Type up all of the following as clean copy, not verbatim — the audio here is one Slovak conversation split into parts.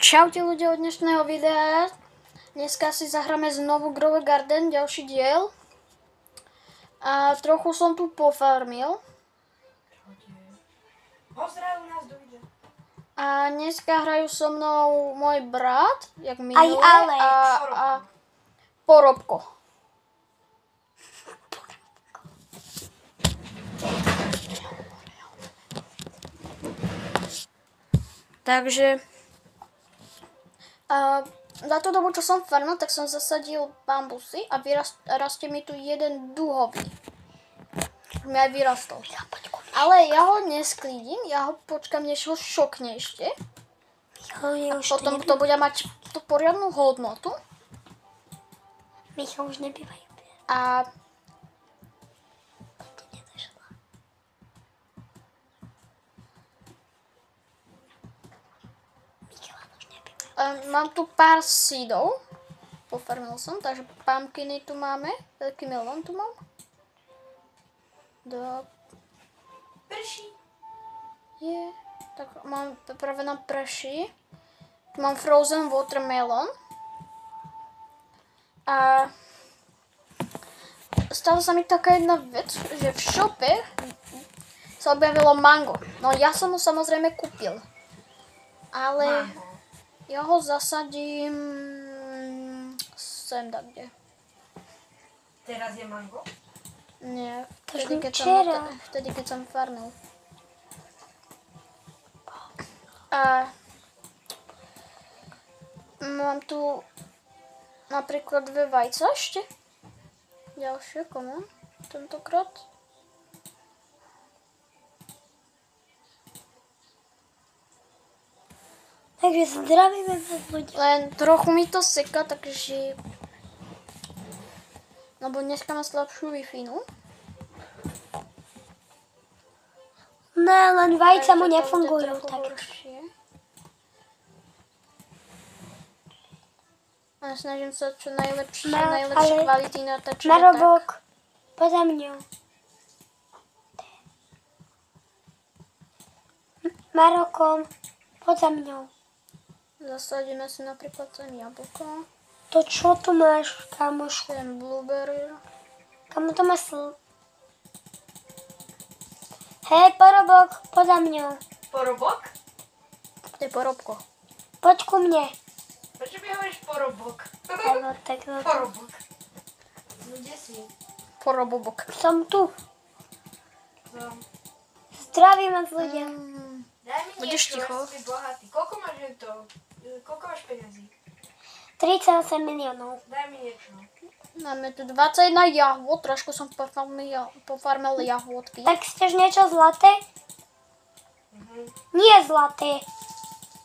Čaute ľudia od dnešného videa. Dneska si zahráme znovu Grow a Garden, ďalší diel. A trochu som tu pofarmil. Pozdravuj nás do videa. A dneska hrajú so mnou môj brat, jak minule, Aj Alex. a Porobko. Takže za tú dobu, čo som farmil, tak som zasadil bambusy a rastie mi tu jeden duhový. Mi aj vyrastol. Ale ja ho nesklídim, ja ho počkam, než ho šokne ešte. Potom to bude mať tú poriadnu hodnotu. Micha už nebývajú. A mám tu pár seedov. Pofarmil som, takže pumpkiny tu máme. Veľký melón tu mám. Prší. Tak mám, práve nám prší. Tu mám frozen watermelon. A stala sa mi taká jedna vec, že v shope sa objavilo mango. No ja som ho samozrejme kúpil. Ale ja ho zasadím sem kde. Teraz je mango? Nie, včera. vtedy keď som farmil. A mám tu napríklad dve vajca ešte. Ďalšie, komu? Tentokrát. Takže zdravíme vás ľudia. Len trochu mi to seka, takže... Lebo dneska mám slabšiu Wi-Fi, no. No, len vajca mu Takže to bude nefungujú trochu tak. horšie. A snažím sa čo najlepšie kvality natáčať. Marobok, poza mňou. Marokom, poza mňou. Zasadíme si napríklad ten jablko. To čo tu máš, kamošku? Ten blueberry. Kamu to má Hej, Porobok, poza mňou. Porobok? To je Porobko. Poď ku mne. Prečo mi hovoríš porobok? Áno, tak Porobok. No kde si? Porobobok. som tu. Som. Zdravím vás ľudia. Daj mi Budeš niečo, ticho? ja si bohatý. Koľko máš to? Koľko máš peniazí? 38 miliónov. Daj mi niečo. Máme tu 21 jahôd, trošku som pofarmil jahôdky. Tak chceš niečo zlaté? Nie zlaté.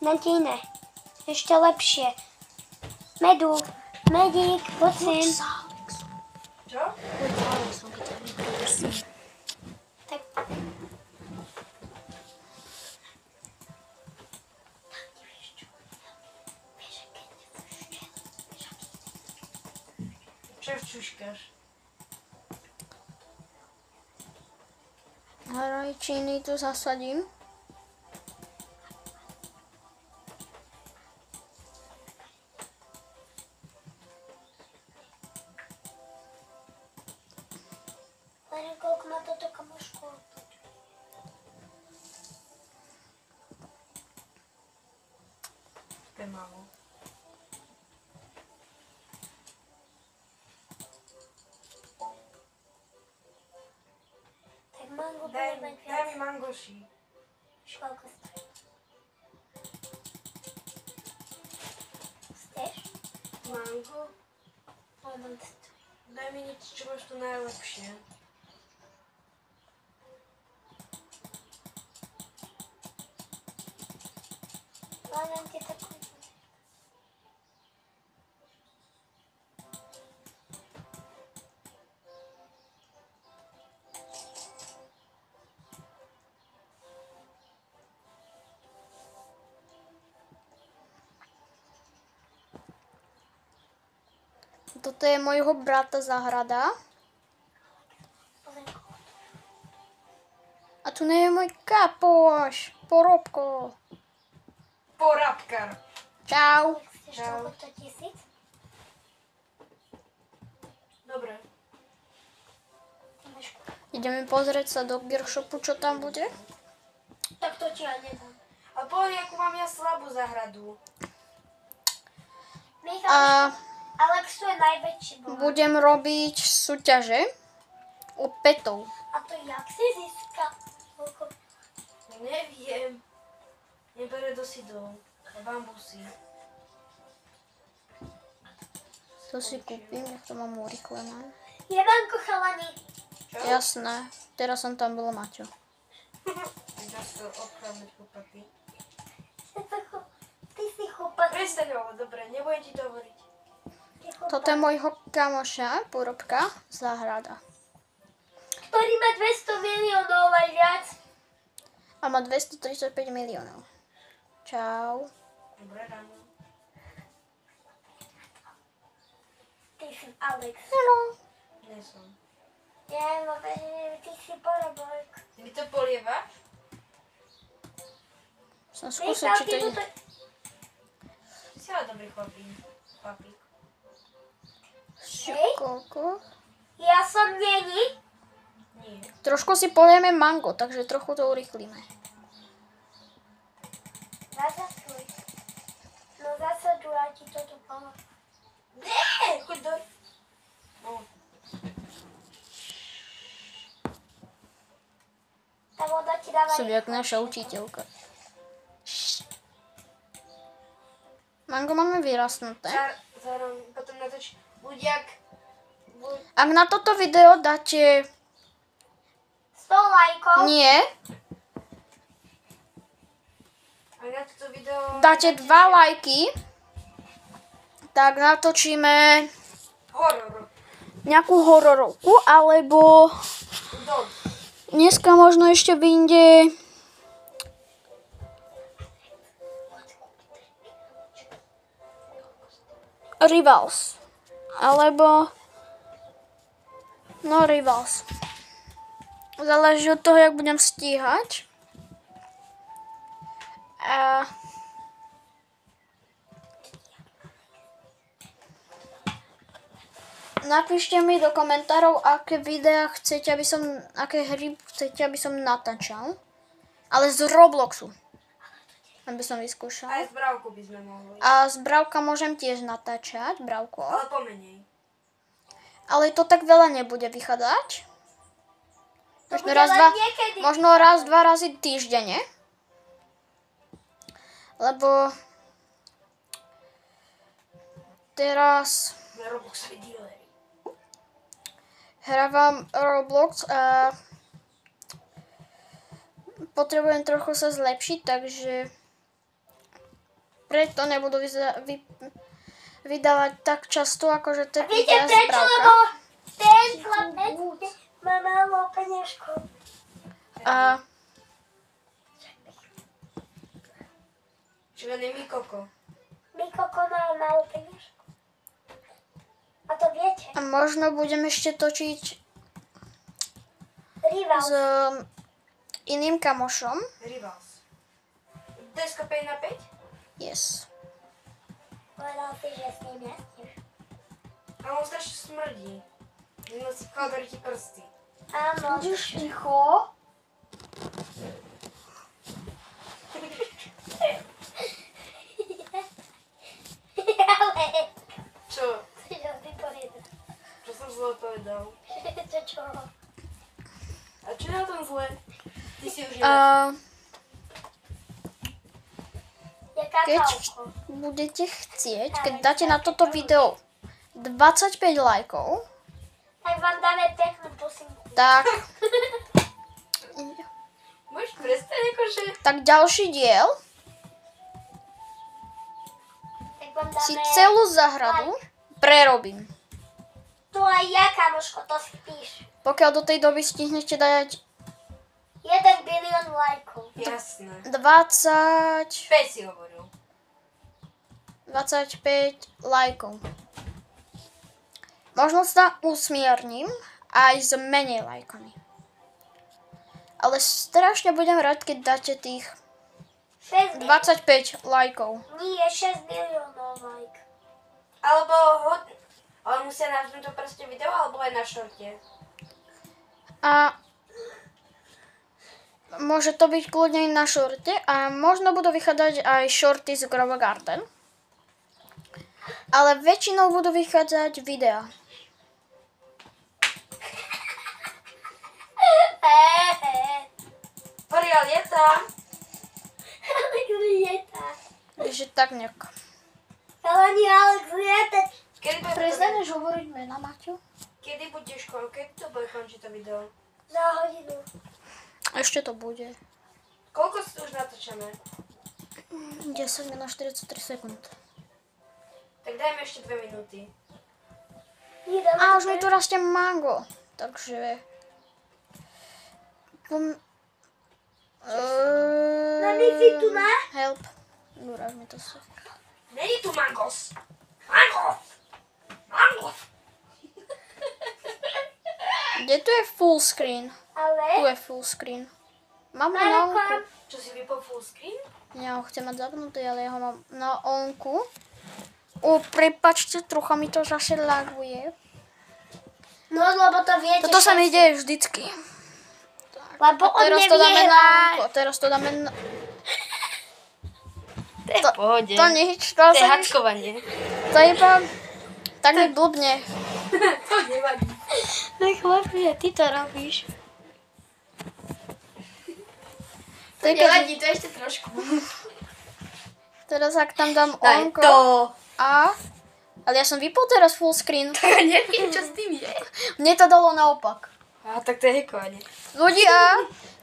Nadíne. Ešte lepšie. Medu. Medík, poď sem. Čo? Tak. Čo čuškáš? Rajčiny tu zasadím. Len koľko má toto kamošku? To je málo. Tak mango Daj bude mať mi viac. mangoši. Koľko stojí? Chceš? Mango? Alebo stojí. Daj mi niečo, čo máš tu najlepšie. Len ti takú. Toto je mojho brata zahrada. A tu nie je môj kapoš, Porobko. Porabkar. Čau. Chceš toľko 1000? Dobre. Ideme pozrieť sa do Gearshopu, čo tam bude. Tak to ti ja nedám. A povedz, akú mám ja slabú záhradu. Michal, A Alex je najväčší boh. budem robiť súťaže u petov. A to jak si získa? Neviem. Nebere do sidov. A bambusy. To si kúpim, jak to mám urýchlené. Jemanko chalani. Čo? Jasné, teraz som tam bol Maťo. Dá sa obchádzať chlpaky. Ty si chupak. Prestaň ho, dobre, nebudem ti to hovoriť. Toto je môjho kamoša, Pôrobka, záhrada. Ktorý má 200 miliónov aj viac. A má 235 miliónov. Čau. Dobre ráno. Ty si Alex. Nie som. Nie, no ty si Porobok. Ty mi to polievaš? Som skúsiť, či to ide. Ty si ale dobrý chlapík. Koľko? Ja som není. Nie. Trošku si polieme mango, takže trochu to urýchlíme. Zasasuj. No zasadu, ja ti to tu pomôžem. Nie, choď do... No. Tá voda ti dáva... Som jak naša učiteľka. Mango máme vyrastnuté. Zároveň potom natoč budiak... Ak na toto video dáte... 100 lajkov. Nie, Ak na toto video... dáte 2 lajky, tak natočíme Horor. nejakú hororovku, alebo Dom. dneska možno ešte vyjde Rivals. Alebo no Rivals. Záleží od toho, jak budem stíhať. A napíšte mi do komentárov, aké videá chcete, aké hry chcete, aby som natáčal. Ale z Robloxu. Aby som vyskúšal. Aj z bravku by sme mohli. A z Bravka môžem tiež natáčať, Bravko. Ale pomenej. Ale to tak veľa nebude vychádzať. To Možno bude raz, len dva, niekedy. možno raz, 2 razy týždenne. Lebo teraz Na Robloxovi dealery. hrávam Roblox a potrebujem trochu sa zlepšiť, takže preto nebudú vydávať tak často, akože tie Viete videá z prečo? Bravka. Lebo ten chlapec má málo peňažkov. A Člený Mikoko. Mikoko má málo peňažkov. A to viete. a možno budem ešte točiť Rival. s iným kamošom. Rivals. Deska 5 na 5? Yes. Povedal si, že s ním jasníš. A on strašne smrdí. Nosí kalderky prsty. Áno. ticho? Ale... Čo? Čo si povedal? Čo som zle povedal? Čo? A čo je na tom zle? Ty si už Jaká Keď kalko? budete chcieť, keď dáte na toto video 25 lajkov, Tak vám dáme peknú posinku. tak, Môžeš prestať akože... tak ďalší diel Tak vám dáme... si celú záhradu prerobím. To aj ja, kamoško, to si píš. Pokiaľ do tej doby stihnete dať 1 bilión lajkov. Jasné. 20, 5 si hovoril. 25 lajkov. Možno sa usmierním aj s menej lajkami. Ale strašne budem rád, keď dáte tých 6 25 lajkov. Nie, 6 miliónov like. Alebo ale musia navznúť to proste video, alebo aj na šorte. A môže to byť kľudne na šorte a možno budú vychádzať aj šorty z Grow Garden. Ale väčšinou budú vychádzať videa. Oriol, je tam? Takže tak nejak. Ale nie, Alex, lieta. Kedy bude Prestaneš hovoriť mena, Maťo? Kedy budeš kedy to bude končiť to video? Za hodinu. Ešte to bude. Koľko si už natáčame? 10 minút 43 sekúnd. Tak dajme ešte 2 minúty. Nie, dáme A to už mi tu rastie mango. Takže... Máme si tu na? Help. Uráž mi to sa. Není tu mangos. Mangos! Mangos! Kde tu je full screen? Tu Ale? je full screen. Mám ho na onku. Čo si vypol full screen? Ja ho chcem mať zapnutý, ale ja ho mám na onku. Prepačte, trocha mi to zase laguje. No, lebo to viete. Toto sa mi všetci. deje vždycky. Lebo on Teraz to dáme na nevyhrá. onku. Teraz to dáme na... To je v pohode. To nič, to To je sa nič. hackovanie. To je iba... Tak mi blbne. To nevadí. No chlapi, ty to robíš. To nevadí, to je ešte trošku. Teraz ak tam dám Daj onko to. a... Ale ja som vypol teraz full screen. Ja neviem, čo s tým je. Mne to dalo naopak. A tak to je hackovanie. Ľudia,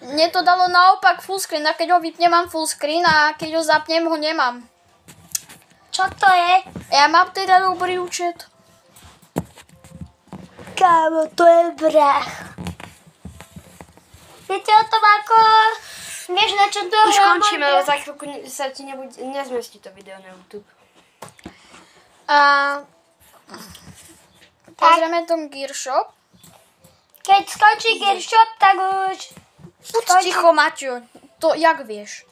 mne to dalo naopak full screen. A keď ho vypnem, mám full screen a keď ho zapnem, ho nemám. Čo to je? Ja mám teda dobrý účet. Kámo, to je brach. Viete o tom ako... Vieš, na čo to Už hrá končíme, môj ale za chvíľku sa ti nezmestí to video na YouTube. A... Pozrieme tom Gear Shop. Keď skončí Gear Shop, tak už... Buď ticho, Maťo. To jak vieš?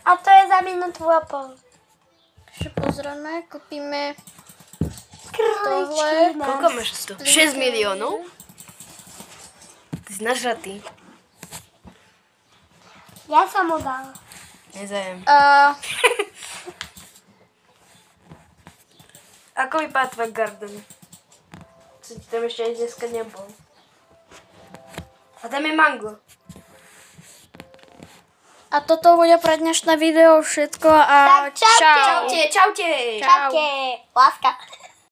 A to je za minútu a pol. Ešte pozrieme, kúpime Krličky tohle. Koľko máš z toho? 6 miliónov? Ty si nažratý. Ja som mu dala. Nezajem. A... Ako vypadá tvoj garden? Co ti tam ešte aj dneska nebol? A tam je mango. A toto bude pre dnešné video všetko a Tak čaute. čau. Čaute, čaute. Čaute. Láska.